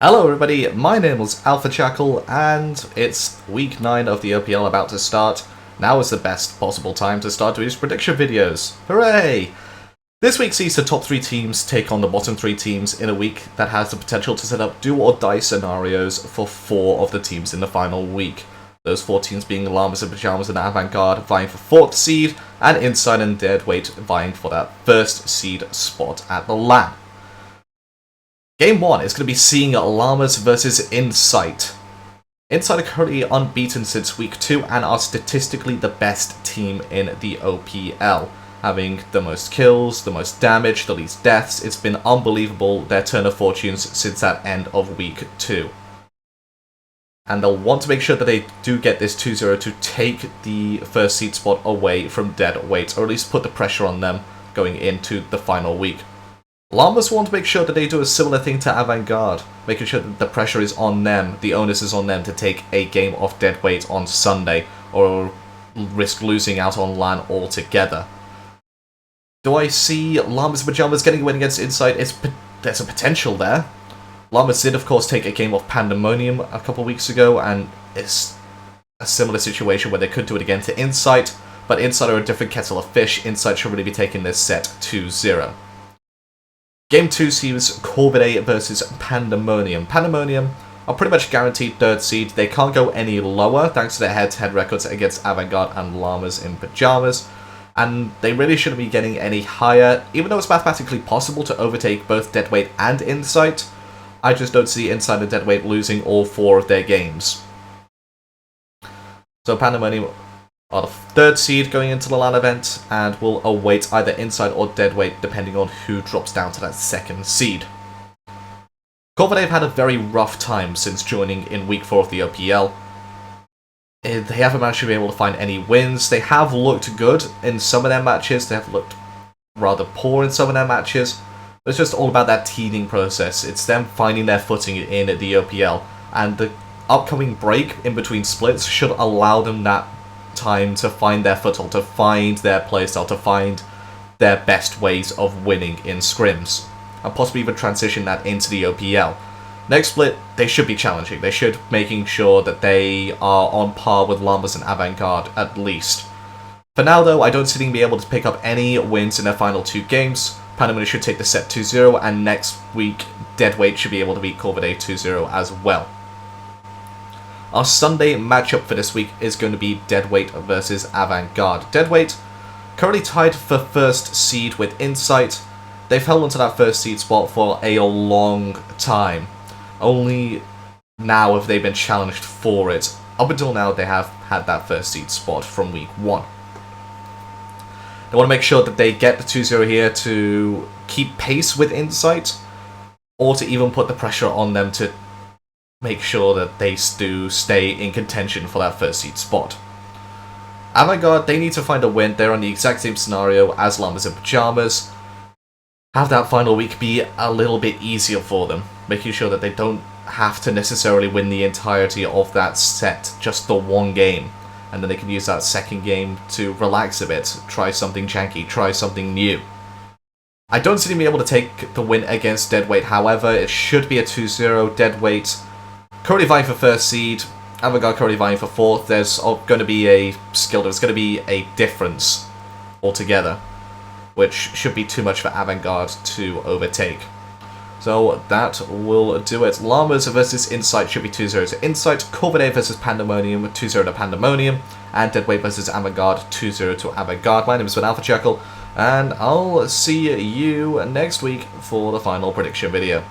Hello everybody, my name is Alpha Jackal, and it's week 9 of the OPL about to start. Now is the best possible time to start doing these prediction videos. Hooray! This week sees the top 3 teams take on the bottom 3 teams in a week that has the potential to set up do-or-die scenarios for 4 of the teams in the final week. Those 4 teams being Llamas and Pajamas and Avant-Garde vying for 4th seed, and Inside and Deadweight vying for that 1st seed spot at the LAN. Game 1 is going to be seeing Llamas versus Insight. Insight are currently unbeaten since week 2 and are statistically the best team in the OPL. Having the most kills, the most damage, the least deaths. It's been unbelievable, their turn of fortunes since that end of week 2. And they'll want to make sure that they do get this 2-0 to take the 1st seed spot away from Deadweight, or at least put the pressure on them going into the final week. Llamas want to make sure that they do a similar thing to Avant-Garde, making sure that the pressure is on them, the onus is on them to take a game off Deadweight on Sunday, or risk losing out on LAN altogether. Do I see Llamas and Pajamas getting a win against Insight? There's a potential there. Llamas did, of course, take a game off Pandemonium a couple weeks ago, and it's a similar situation where they could do it again to Insight, but Insight are a different kettle of fish. Insight should really be taking this set 2-0. Game 2 sees Corvidae versus Pandemonium. Pandemonium are pretty much guaranteed 3rd seed. They can't go any lower thanks to their head-to-head records against Avant-Garde and Llamas in Pajamas. And they really shouldn't be getting any higher. Even though it's mathematically possible to overtake both Deadweight and Insight, I just don't see Insight and Deadweight losing all 4 of their games. So Pandemonium are the 3rd seed going into the LAN event, and will await either Insight or Deadweight depending on who drops down to that 2nd seed. Corvidae have had a very rough time since joining in week 4 of the OPL. They haven't managed to be able to find any wins. They have looked good in some of their matches, they have looked rather poor in some of their matches. It's just all about that teething process. It's them finding their footing in the OPL, and the upcoming break in between splits should allow them that time to find their foothold, to find their playstyle, to find their best ways of winning in scrims, and possibly even transition that into the OPL. Next split, they should be challenging. They should making sure that they are on par with Llamas and Avant-Garde at least. For now though, I don't see them be able to pick up any wins in their final 2 games. Pandemonium should take the set 2-0, and next week Deadweight should be able to beat Corvidae 2-0 as well. Our Sunday matchup for this week is going to be Deadweight versus Avant-Garde. Deadweight, currently tied for 1st seed with Insight. They've held onto that 1st seed spot for a long time. Only now have they been challenged for it. Up until now, they have had that 1st seed spot from week 1. They want to make sure that they get the 2-0 here to keep pace with Insight, or to even put the pressure on them to make sure that they do stay in contention for that 1st seed spot. Avant-Garde, they need to find a win. They're on the exact same scenario as Llamas and Pajamas. Have that final week be a little bit easier for them, making sure that they don't have to necessarily win the entirety of that set, just the one game. And then they can use that 2nd game to relax a bit, try something janky, try something new. I don't see them being able to take the win against Deadweight, however, it should be a 2-0. Deadweight currently vying for 1st seed, Avant-Garde currently vying for 4th. There's going to be a skill, there's going to be a difference altogether, which should be too much for Avant-Garde to overtake. So that will do it. Llamas versus Insight should be 2-0 to Insight, Corvidae versus Pandemonium 2-0 to Pandemonium, and Deadweight versus Avant-Garde 2-0 to Avant-Garde. My name is Alpha Jackal, and I'll see you next week for the final prediction video.